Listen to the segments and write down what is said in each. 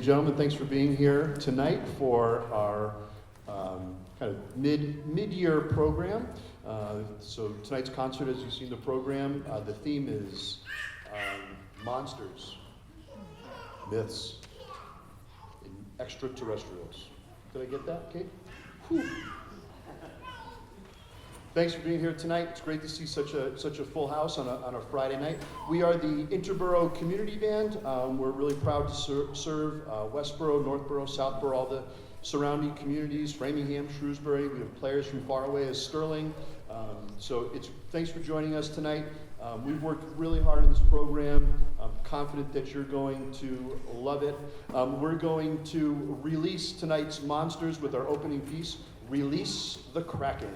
gentlemen, thanks for being here tonight for our kind of mid-year program. So tonight's concert, as you've seen the program, the theme is monsters, myths, and extraterrestrials. Did I get that, Kate? Whew. Thanks for being here tonight. It's great to see such a full house on a Friday night. We are the Interboro Community Band. We're really proud to serve Westborough, Northborough, Southborough, all the surrounding communities, Framingham, Shrewsbury. We have players from far away as Sterling. So thanks for joining us tonight. We've worked really hard on this program. I'm confident that you're going to love it. We're going to release tonight's monsters with our opening piece, Release the Kraken.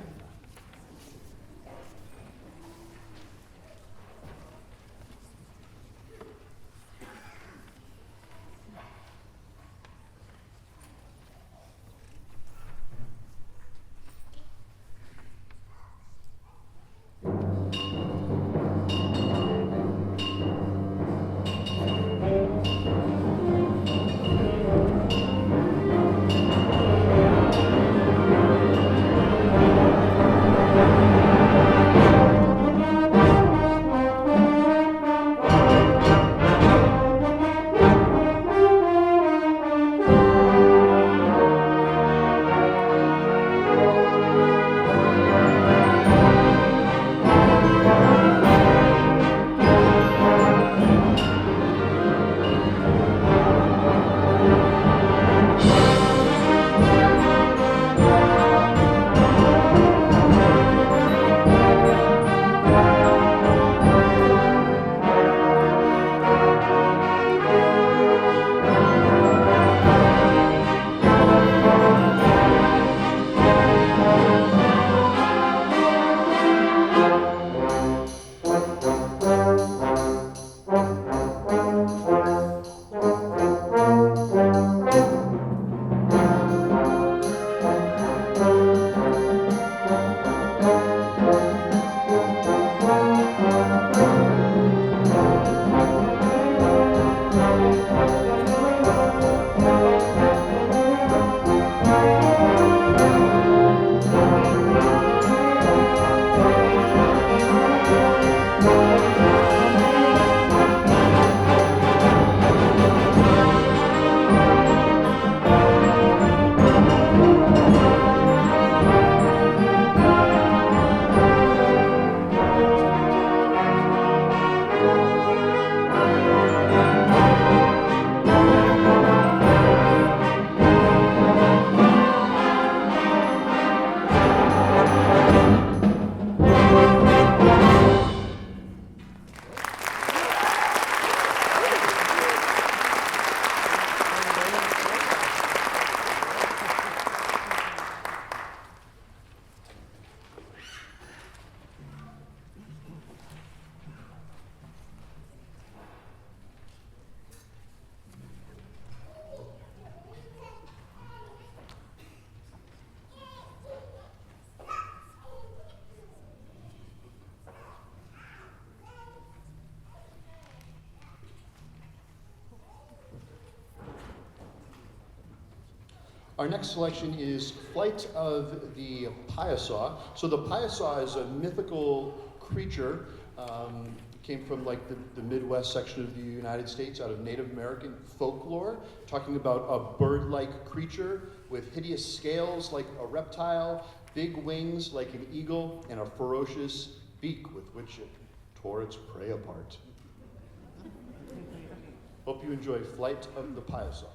Our next selection is Flight of the Piasa. So the Piasa is a mythical creature. Came from like the Midwest section of the United States, out of Native American folklore, talking about a bird-like creature with hideous scales like a reptile, big wings like an eagle, and a ferocious beak with which it tore its prey apart. Hope you enjoy Flight of the Piasa.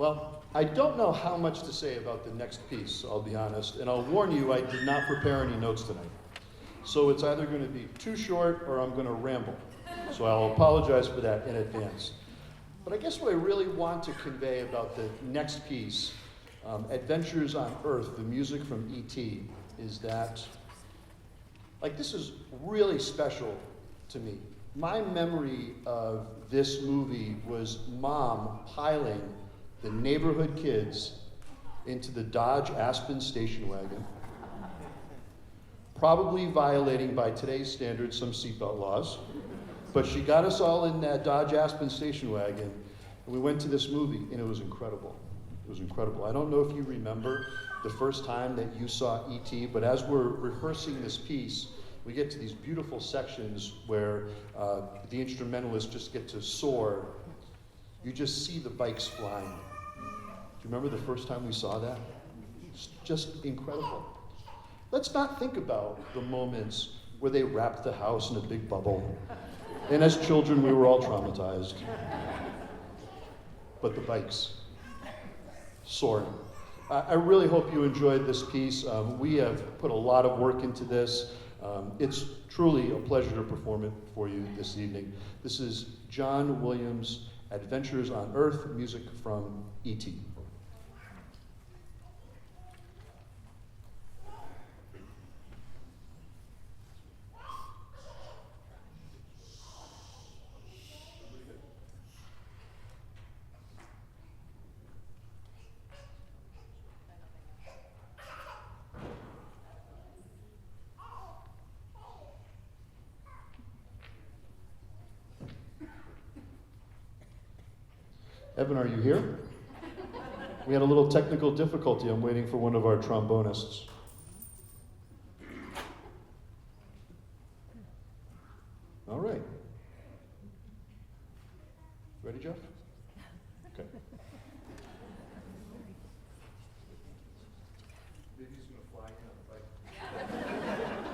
Well, I don't know how much to say about the next piece, I'll be honest, and I'll warn you, I did not prepare any notes tonight. So it's either going to be too short or I'm going to ramble. So I'll apologize for that in advance. But I guess what I really want to convey about the next piece, Adventures on Earth, the music from E.T., is that, like, this is really special to me. My memory of this movie was Mom piling the neighborhood kids into the Dodge Aspen station wagon, probably violating, by today's standards, some seatbelt laws. But she got us all in that Dodge Aspen station wagon, and we went to this movie, and it was incredible. It was incredible. I don't know if you remember the first time that you saw E.T., but as we're rehearsing this piece, we get to these beautiful sections where the instrumentalists just get to soar. You just see the bikes flying. Do you remember the first time we saw that? It's just incredible. Let's not think about the moments where they wrapped the house in a big bubble. And as children, we were all traumatized. But the bikes, soaring. I really hope you enjoyed this piece. We have put a lot of work into this. It's truly a pleasure to perform it for you this evening. This is John Williams' Adventures on Earth, music from E.T. Evan, are you here? We had a little technical difficulty. I'm waiting for one of our trombonists. All right. Ready, Jeff? Okay. Maybe he's going to fly in on the bike.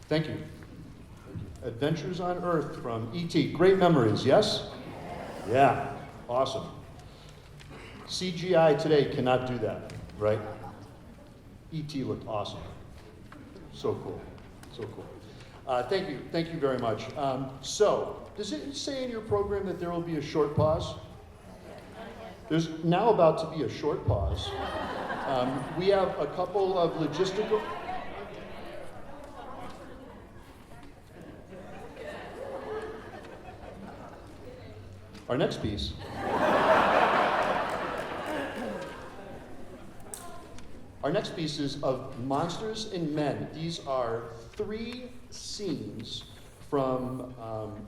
Thank you. Adventures on Earth from E.T. Great memories, yes? Yeah, awesome. CGI today cannot do that, right? E.T. looked awesome. So cool, so cool. Thank you very much. So, does it say in your program that there will be a short pause? There's now about to be a short pause. We have a couple of logistical... Our next piece. Our next piece is of Monsters and Men. These are 3 scenes from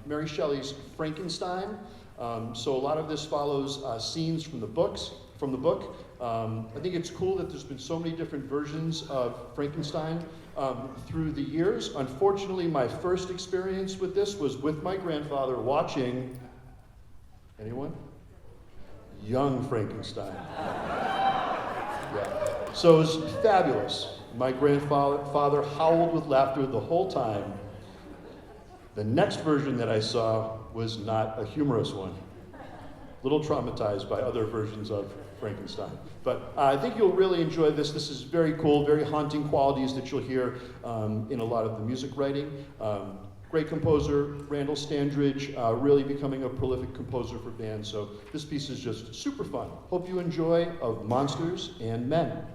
Mary Shelley's Frankenstein. So a lot of this follows scenes from the book. I think it's cool that there's been so many different versions of Frankenstein through the years. Unfortunately, my first experience with this was with my grandfather watching, anyone? Young Frankenstein. Yeah. So it was fabulous. My grandfather howled with laughter the whole time. The next version that I saw was not a humorous one. A little traumatized by other versions of Frankenstein. But I think you'll really enjoy this. This is very cool, very haunting qualities that you'll hear in a lot of the music writing. Great composer, Randall Standridge, really becoming a prolific composer for bands. So this piece is just super fun. Hope you enjoy of Monsters and Men.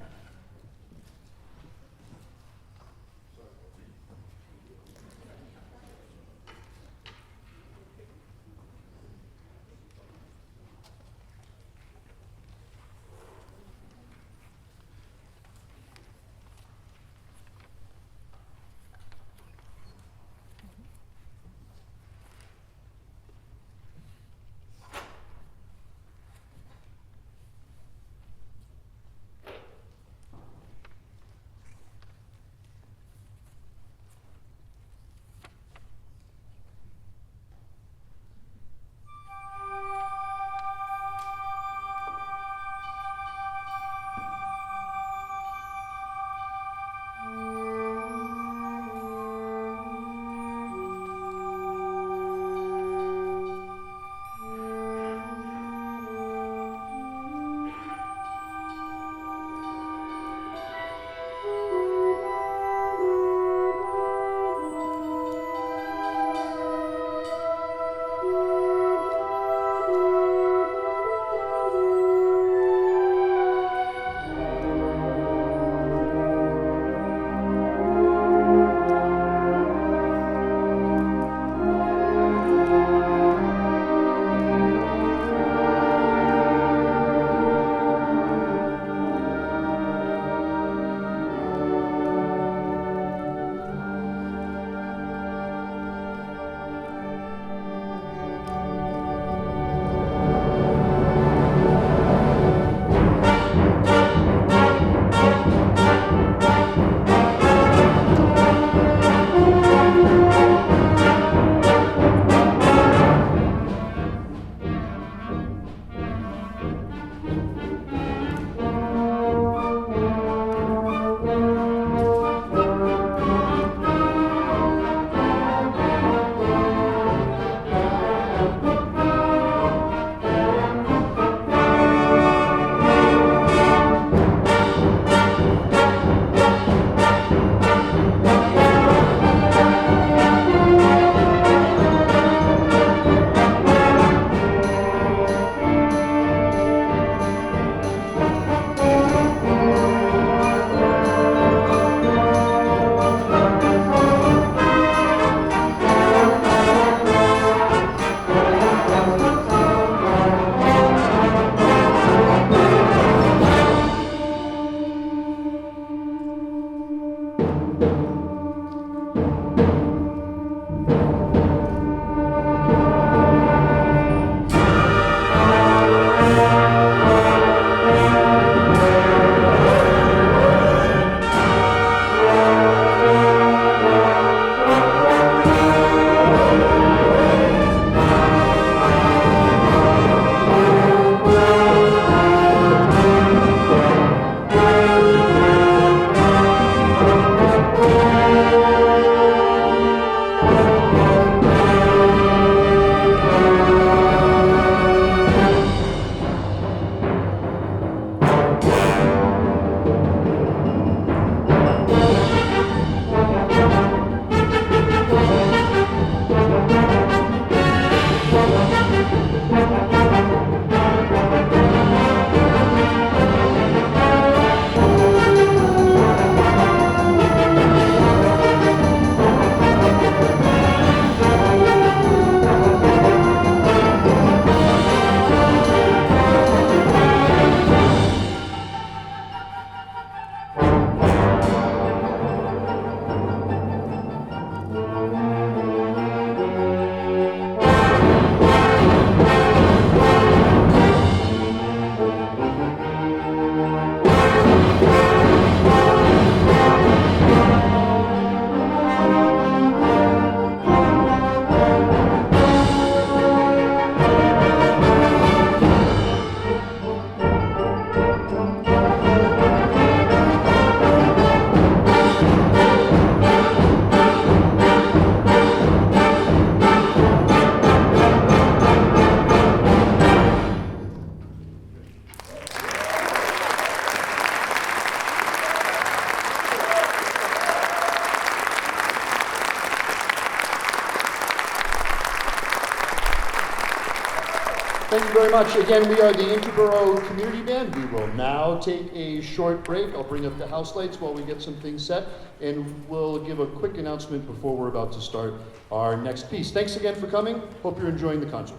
Thank you very much. Again, we are the Interboro Community Band. We will now take a short break. I'll bring up the house lights while we get some things set, and we'll give a quick announcement before we're about to start our next piece. Thanks again for coming. Hope you're enjoying the concert.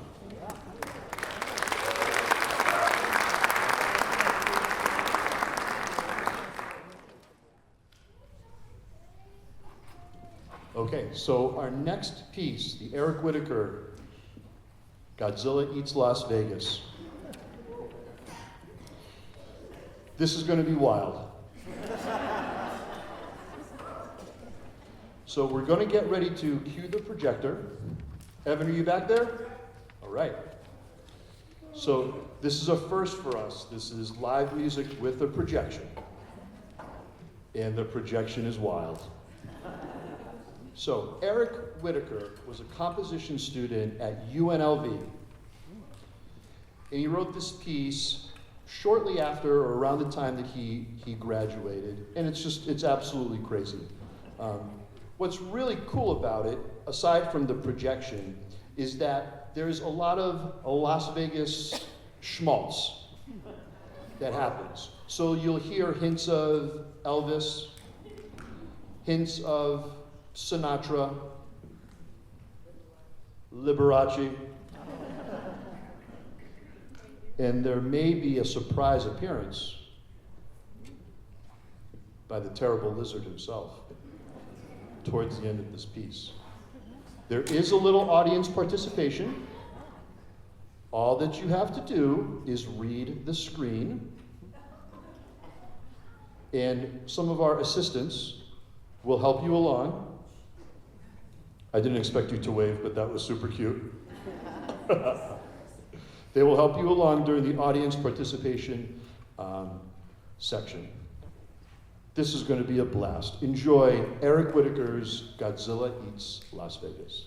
Okay, so our next piece, the Eric Whitacre, Godzilla Eats Las Vegas. This is going to be wild. So we're going to get ready to cue the projector. Evan, are you back there? All right. So this is a first for us. This is live music with a projection. And the projection is wild. So Eric Whitacre was a composition student at UNLV. And he wrote this piece shortly after or around the time that he graduated. And it's absolutely crazy. What's really cool about it, aside from the projection, is that there's a lot of Las Vegas schmaltz that happens. So you'll hear hints of Elvis, hints of Sinatra, Liberace, and there may be a surprise appearance by the terrible lizard himself towards the end of this piece. There is a little audience participation. All that you have to do is read the screen, and some of our assistants will help you along. I didn't expect you to wave, but that was super cute. They will help you along during the audience participation section. This is going to be a blast. Enjoy Eric Whitacre's Godzilla Eats Las Vegas.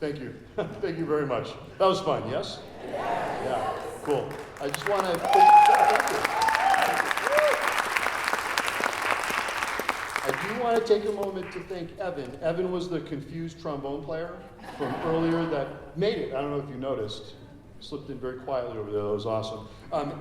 Thank you. Thank you very much. That was fun, yes? Yeah, cool. I just want to thank you. I do want to take a moment to thank Evan. Evan was the confused trombone player from earlier that made it. I don't know if you noticed. Slipped in very quietly over there. That was awesome.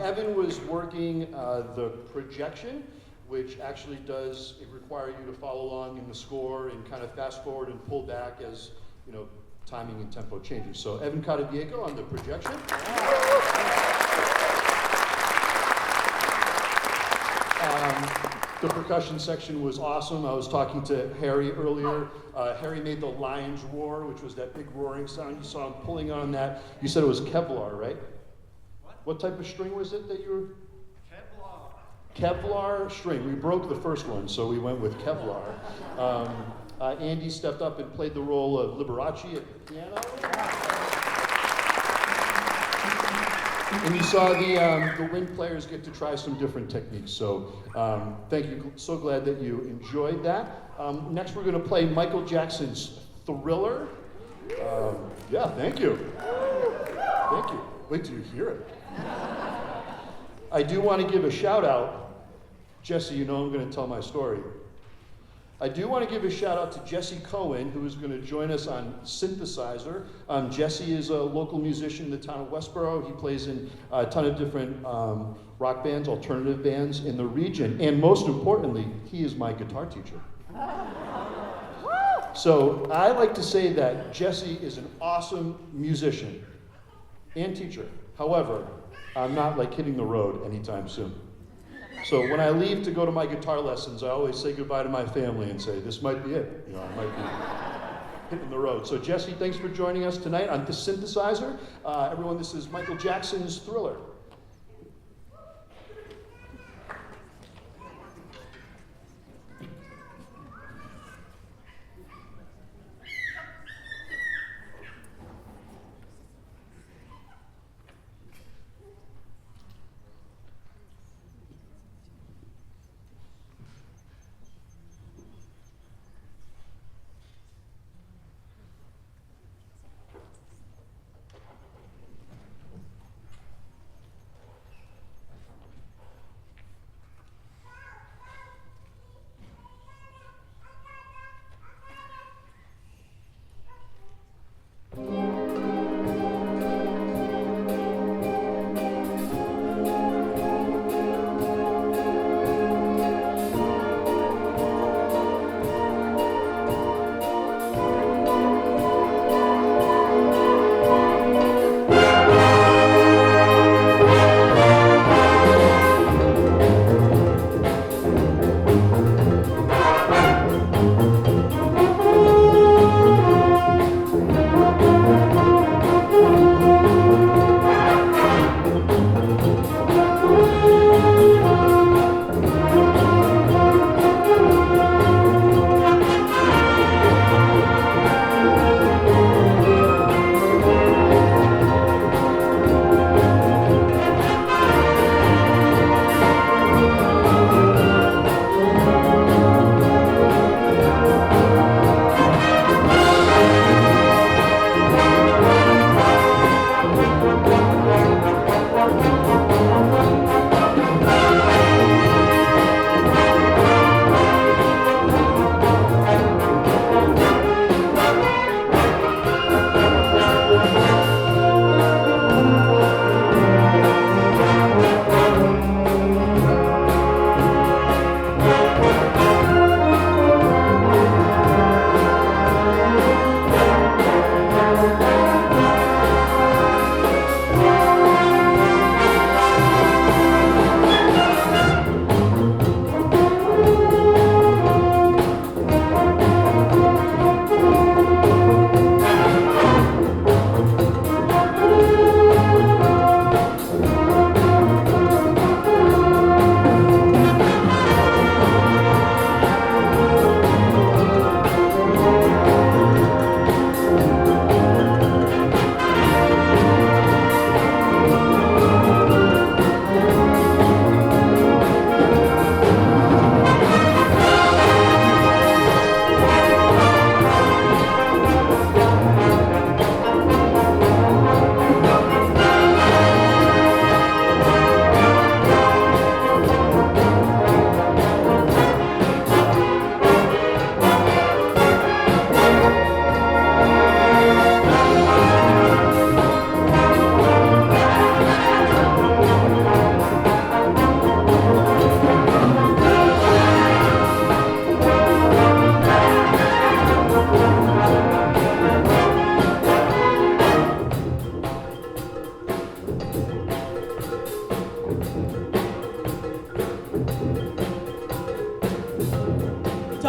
Evan was working the projection, which actually does require you to follow along in the score and kind of fast forward and pull back as, you know, timing and tempo changes. So Evan Cadavieco on the projection. The percussion section was awesome. I was talking to Harry earlier. Harry made the lion's roar, which was that big roaring sound. You saw him pulling on that. You said it was Kevlar, right? What type of string was it that you were? Kevlar string. We broke the first one, so we went with Kevlar. Andy stepped up and played the role of Liberace at the piano. And you saw the wind players get to try some different techniques. So thank you. So glad that you enjoyed that. Next, we're going to play Michael Jackson's Thriller. Yeah, thank you. Thank you. Wait till you hear it. I do want to give a shout out. Jesse, you know I'm going to tell my story. I do want to give a shout out to Jesse Cohen, who is going to join us on synthesizer. Jesse is a local musician in the town of Westborough. He plays in a ton of different rock bands, alternative bands in the region. And most importantly, he is my guitar teacher. So I like to say that Jesse is an awesome musician and teacher. However, I'm not like hitting the road anytime soon. So when I leave to go to my guitar lessons, I always say goodbye to my family and say, this might be it. You know, I might be hitting the road. So Jesse, thanks for joining us tonight on the synthesizer. Everyone, this is Michael Jackson's Thriller.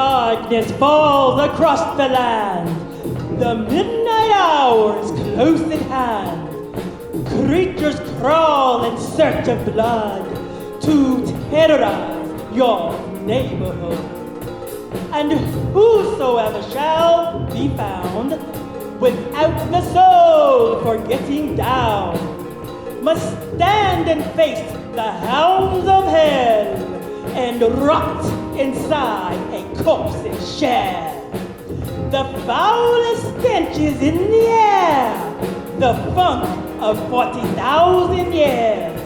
Darkness falls across the land. The midnight hour is close at hand. Creatures crawl in search of blood to terrorize your neighborhood. And whosoever shall be found without the soul for getting down must stand and face the hounds of hell and rot inside a corpse's shell. The foulest stench is in the air, the funk of 40,000 years,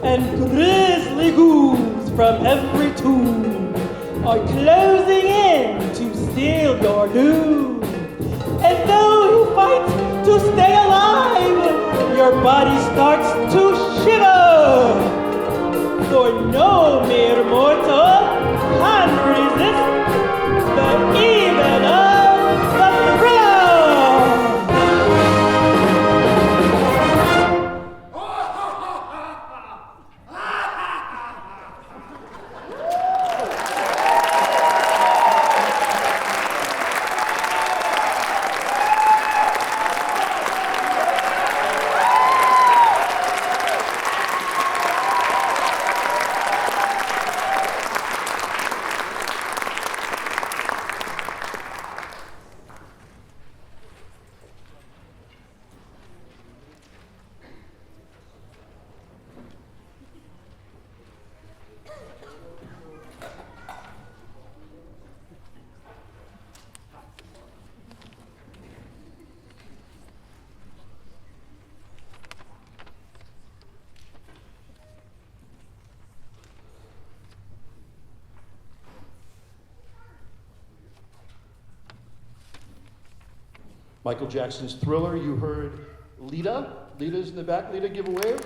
and grisly ghouls from every tomb are closing in to seal your doom. And though you fight to stay alive, your body starts to shiver. For no mere mortal can resist the evil of the thriller. Michael Jackson's Thriller, you heard Lita. Lita's in the back. Lita, give a wave.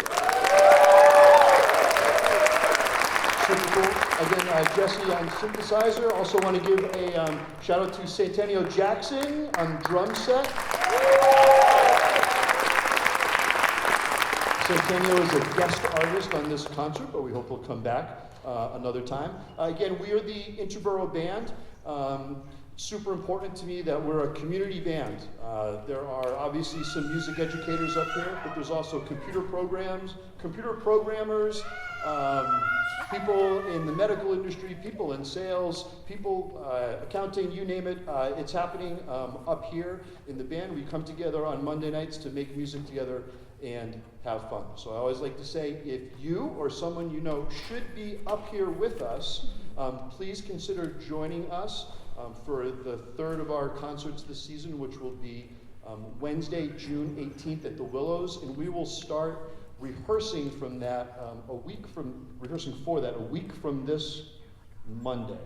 Super cool. Again, Jesse on synthesizer. Also want to give a shout out to Santenio Jackson on drum set. Santenio is a guest artist on this concert, but we hope he'll come back another time. Again, we are the Interboro Band. Super important to me that we're a community band. There are obviously some music educators up here, but there's also computer programmers, people in the medical industry, people in sales, people, accounting, you name it. It's happening up here in the band. We come together on Monday nights to make music together and have fun. So I always like to say, if you or someone you know should be up here with us, please consider joining us for the third of our concerts this season, which will be Wednesday, June 18th at the Willows, and we will start rehearsing from that a week from this Monday.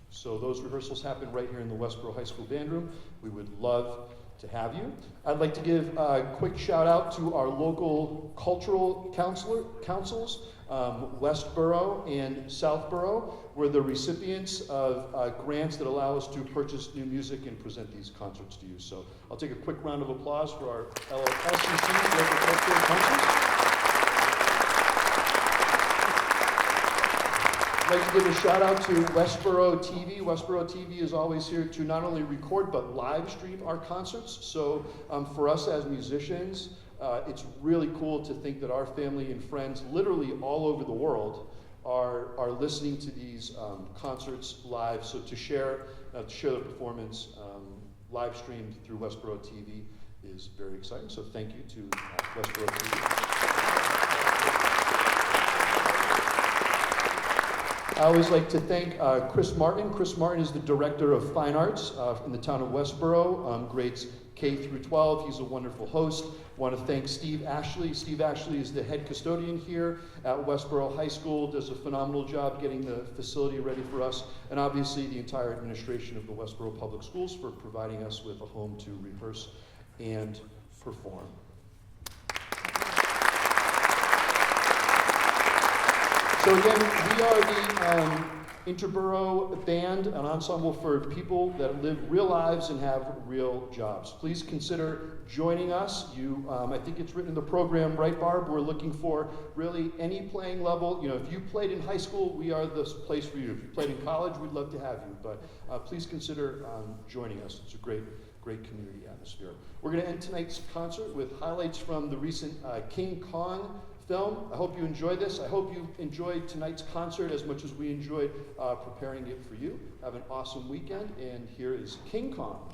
So those rehearsals happen right here in the Westborough High School Band Room. We would love to have you. I'd like to give a quick shout out to our local cultural councils, Westborough and Southborough. We're the recipients of grants that allow us to purchase new music and present these concerts to you. So I'll take a quick round of applause for our LCC, local cultural councils. I'd like to give a shout out to Westborough TV. Westborough TV is always here to not only record but live stream our concerts. So for us as musicians, it's really cool to think that our family and friends literally all over the world are listening to these concerts live. So to share the performance live streamed through Westborough TV is very exciting. So thank you to Westborough TV. I always like to thank Chris Martin. Chris Martin is the Director of Fine Arts in the town of Westborough, grades K through 12. He's a wonderful host. Want to thank Steve Ashley. Steve Ashley is the head custodian here at Westborough High School, does a phenomenal job getting the facility ready for us, and obviously the entire administration of the Westborough Public Schools for providing us with a home to rehearse and perform. So again, we are Interboro Band, an ensemble for people that live real lives and have real jobs. Please consider joining us. I think it's written in the program, right, Barb? We're looking for really any playing level. If you played in high school, we are the place for you. If you played in college, we'd love to have you. But please consider joining us. It's a great community atmosphere. We're going to end tonight's concert with highlights from the recent King Kong film. I hope you enjoy this. I hope you enjoyed tonight's concert as much as we enjoyed preparing it for you. Have an awesome weekend, and here is King Kong.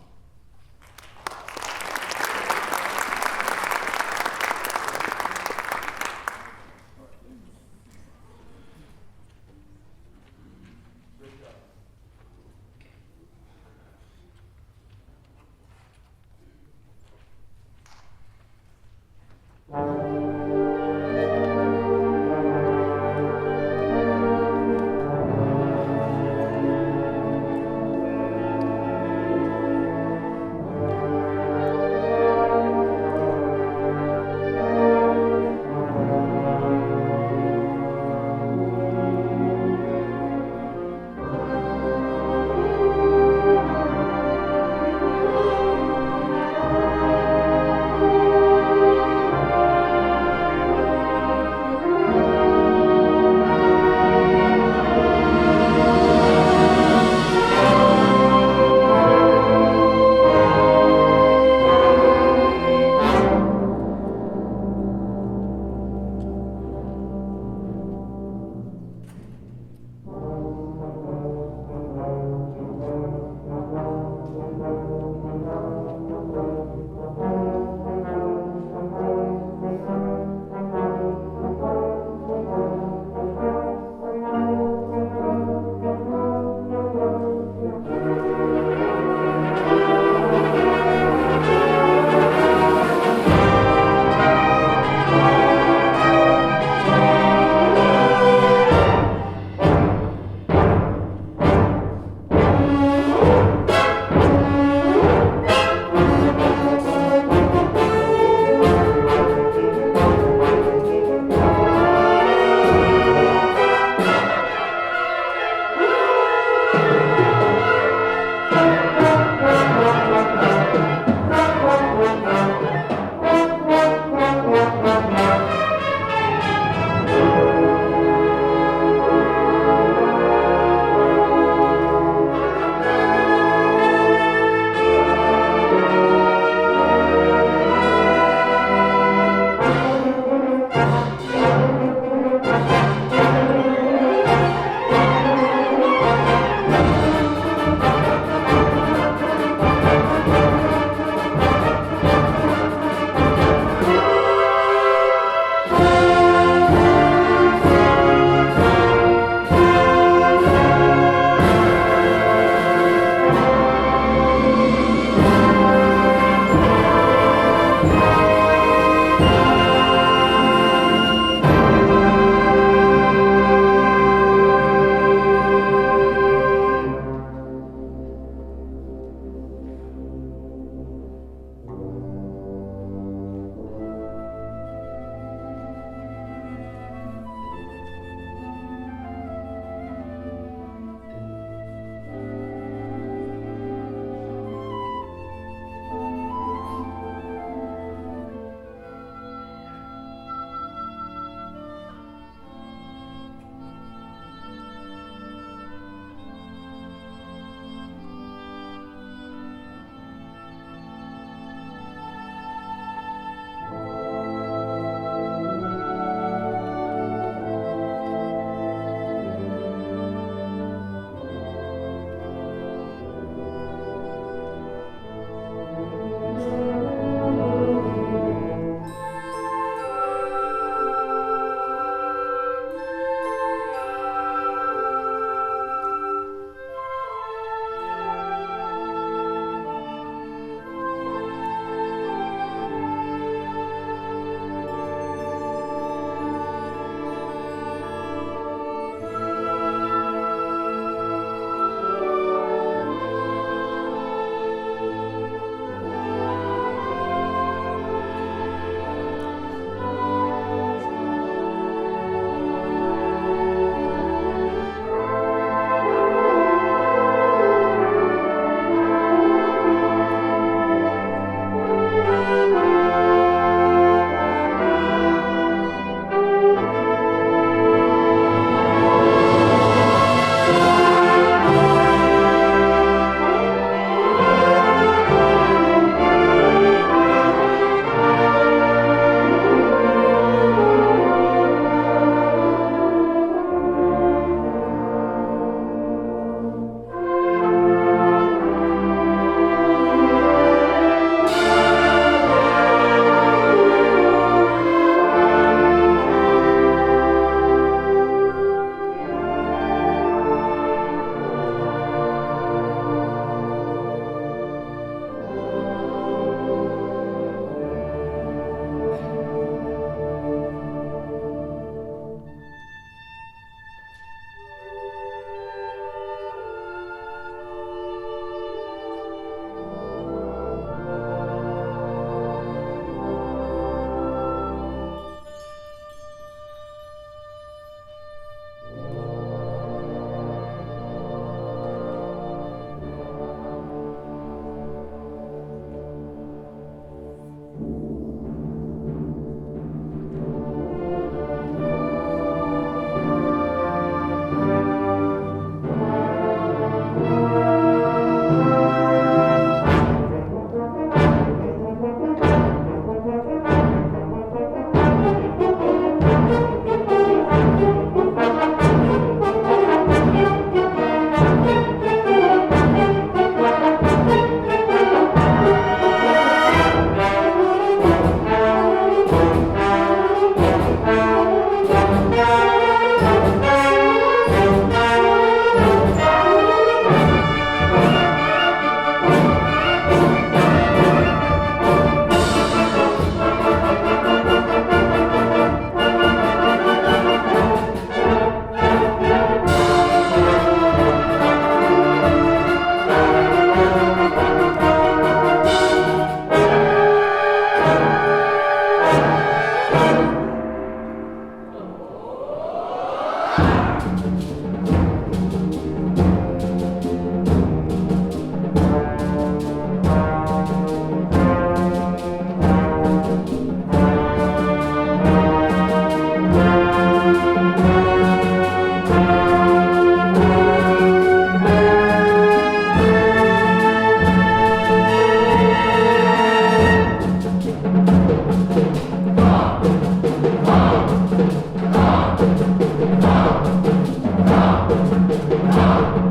Bye.